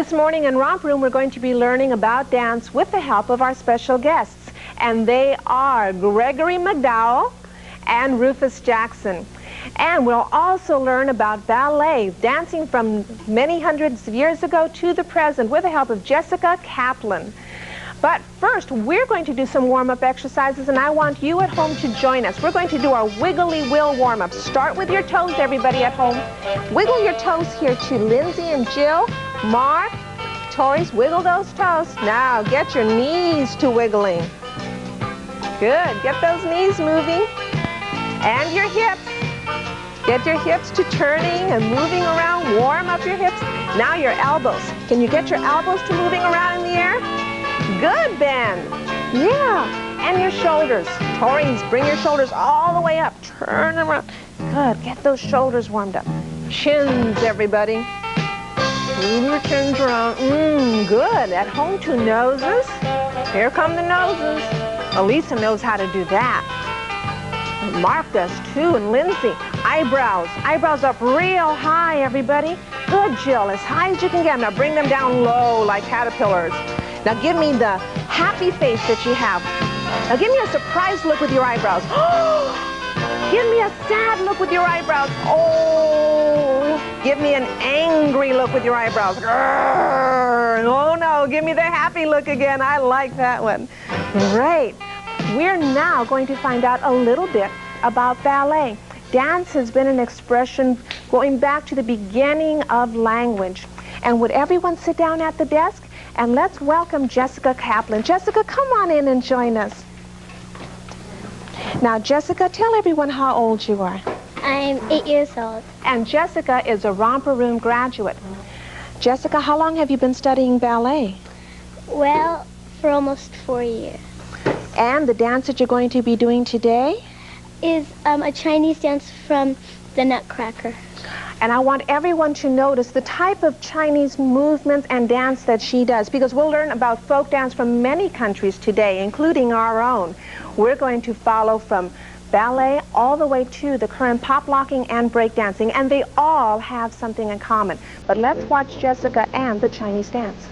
This morning in Romper Room, we're going to be learning about dance with the help of our special guests. And they are Gregory McDowell and Rufus Jackson. And we'll also learn about ballet, dancing from many hundreds of years ago to the present with the help of Jessica Kaplan. But first, we're going to do some warm-up exercises, and I want you at home to join us. We're going to do our wiggly will warm-up. Start with your toes, everybody at home. Wiggle your toes here to Lindsay and Jill. Mark, Tori's, wiggle those toes. Now, get your knees to wiggling. Good. Get those knees moving. And your hips. Get your hips to turning and moving around. Warm up your hips. Now your elbows. Can you get your elbows to moving around in the air? Good, Ben. Yeah. And your shoulders. Tori's, bring your shoulders all the way up. Turn them around. Good. Get those shoulders warmed up. Chins, everybody. Move your chins around. Good. At home, to noses. Here come the noses. Elisa knows how to do that. Mark does too, and Lindsay. Eyebrows. Eyebrows up real high, everybody. Good, Jill. As high as you can get them. Now bring them down low like caterpillars. Now give me the happy face that you have. Now give me a surprised look with your eyebrows. Give me a sad look with your eyebrows. Oh, give me an angry look with your eyebrows. Oh no, give me the happy look again. I like that one. Great. We're now going to find out a little bit about ballet. Dance has been an expression going back to the beginning of language. And would everyone sit down at the desk? And let's welcome Jessica Kaplan. Jessica, come on in and join us. Now, Jessica, tell everyone how old you are. I'm 8 years old. And Jessica is a Romper Room graduate. Jessica, how long have you been studying ballet? Well, for almost 4 years. And the dance that you're going to be doing today? Is a Chinese dance from the Nutcracker. And I want everyone to notice the type of Chinese movements and dance that she does, because we'll learn about folk dance from many countries today, including our own. We're going to follow from ballet all the way to the current pop locking and break dancing, and they all have something in common. But let's watch Jessica and the Chinese dance.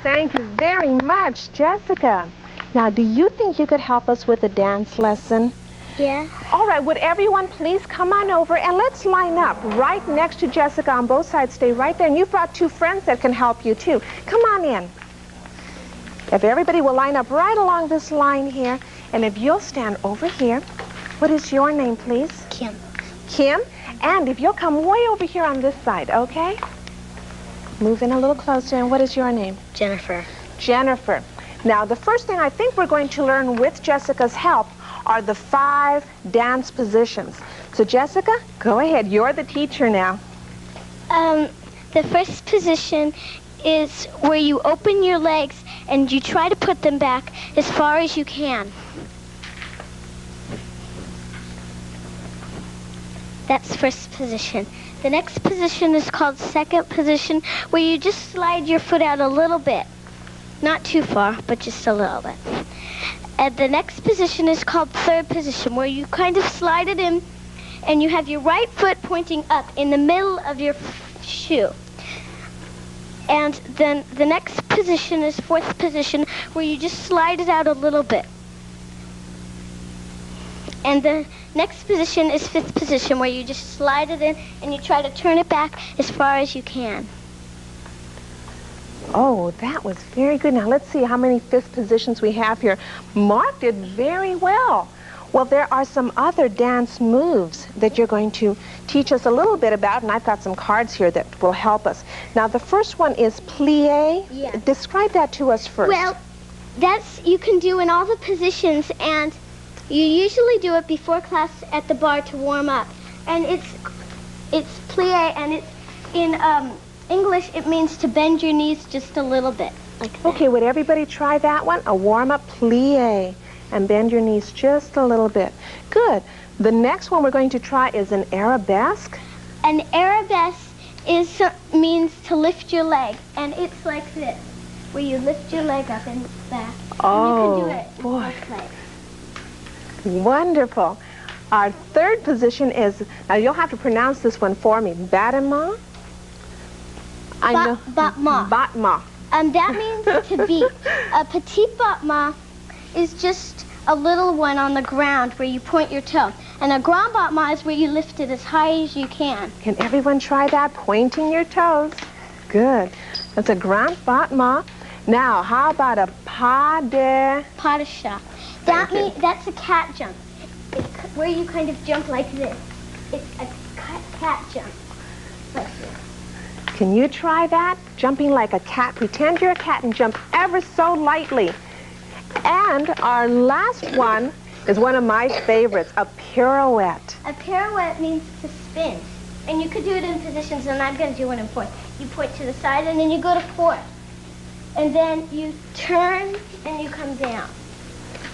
Thank you very much, Jessica. Now, do you think you could help us with a dance lesson? Yeah. All right, would everyone please come on over and let's line up right next to Jessica on both sides. Stay right there. And you've brought two friends that can help you too. Come on in. If everybody will line up right along this line here, and if you'll stand over here. What is your name, please? Kim. Kim. And if you'll come way over here on this side, okay? Move in a little closer. And what is your name? Jennifer. Jennifer. Now, the first thing I think we're going to learn with Jessica's help are the 5 dance positions. So, Jessica, go ahead. You're the teacher now. The first position is where you open your legs and you try to put them back as far as you can. That's first position. The next position is called second position, where you just slide your foot out a little bit. Not too far, but just a little bit. And the next position is called third position, where you kind of slide it in, and you have your right foot pointing up in the middle of your shoe. And then the next position is fourth position, where you just slide it out a little bit. And the next position is fifth position, where you just slide it in and you try to turn it back as far as you can. Oh, that was very good. Now let's see how many fifth positions we have here. Mark did very well. Well, there are some other dance moves that you're going to teach us a little bit about, and I've got some cards here that will help us. Now, the first one is plie. Yeah. Describe that to us first. Well, that's you can do in all the positions, and you usually do it before class at the bar to warm up. And it's plie, and it's in English it means to bend your knees just a little bit, like that. Okay, would everybody try that one? A warm-up plie, and bend your knees just a little bit. Good. The next one we're going to try is an arabesque. An arabesque means to lift your leg, and it's like this, where you lift your leg up and back. Oh, and you can do it boy. both ways. Wonderful. Our third position is, now you'll have to pronounce this one for me, battement. Battement. Battement. That means to beat. A petit battement is just a little one on the ground where you point your toe. And a grand battement is where you lift it as high as you can. Can everyone try that? Pointing your toes. Good. That's a grand battement. Now, how about a pas de... Pas de chat. That's a cat jump. It's where you kind of jump like this. It's a cat jump. Like this. Can you try that? Jumping like a cat. Pretend you're a cat and jump ever so lightly. And our last one is one of my favorites, a pirouette. A pirouette means to spin. And you could do it in positions, and I'm going to do one in fourth. You point to the side, and then you go to fourth. And then you turn, and you come down.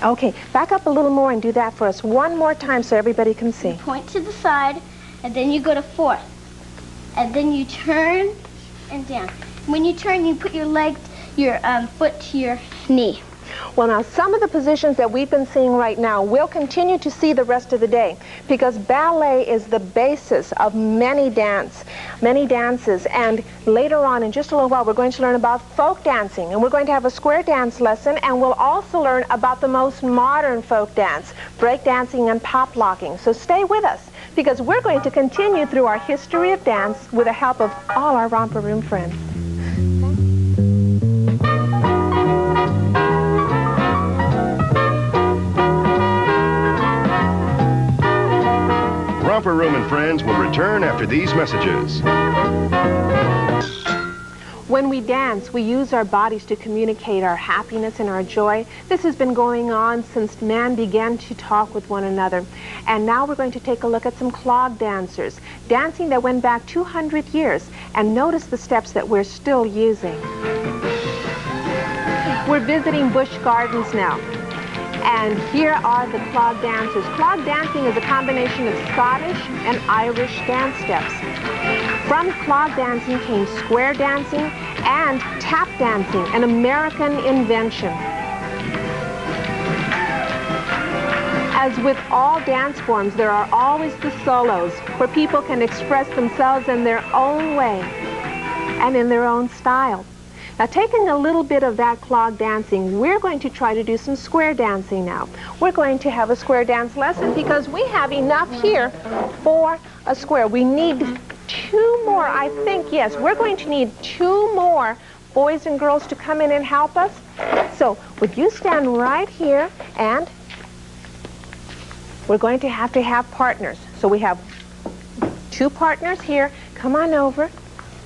Okay, back up a little more and do that for us one more time so everybody can see. You point to the side, and then you go to fourth. And then you turn and down. When you turn, you put your foot to your knee. Well, now, some of the positions that we've been seeing right now we'll continue to see the rest of the day, because ballet is the basis of many dances. And later on, in just a little while, we're going to learn about folk dancing, and we're going to have a square dance lesson, and we'll also learn about the most modern folk dance, break dancing and pop locking. So stay with us, because we're going to continue through our history of dance with the help of all our Romper Room friends. Romper Room and friends will return after these messages. When we dance, we use our bodies to communicate our happiness and our joy. This has been going on since man began to talk with one another. And now we're going to take a look at some clog dancers, dancing that went back 200 years. And notice the steps that we're still using. We're visiting Busch Gardens now. And here are the clog dancers. Clog dancing is a combination of Scottish and Irish dance steps. From clog dancing came square dancing and tap dancing, an American invention. As with all dance forms, there are always the solos where people can express themselves in their own way and in their own style. Now, taking a little bit of that clog dancing, we're going to try to do some square dancing now. We're going to have a square dance lesson because we have enough here for a square. We need two more, I think. Yes, we're going to need two more boys and girls to come in and help us. So, would you stand right here, and we're going to have partners. So we have two partners here. Come on over.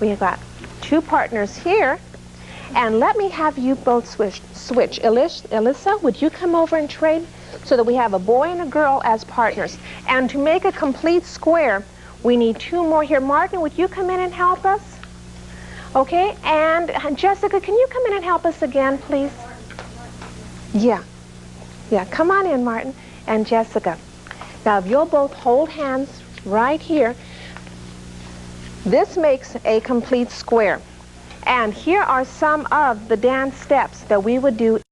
We've got two partners here. And let me have you both switch. Alyssa, would you come over and trade so that we have a boy and a girl as partners? And to make a complete square, we need two more here. Martin, would you come in and help us? Okay, and Jessica, can you come in and help us again, please? Yeah, come on in, Martin and Jessica. Now, if you'll both hold hands right here, this makes a complete square. And here are some of the dance steps that we would do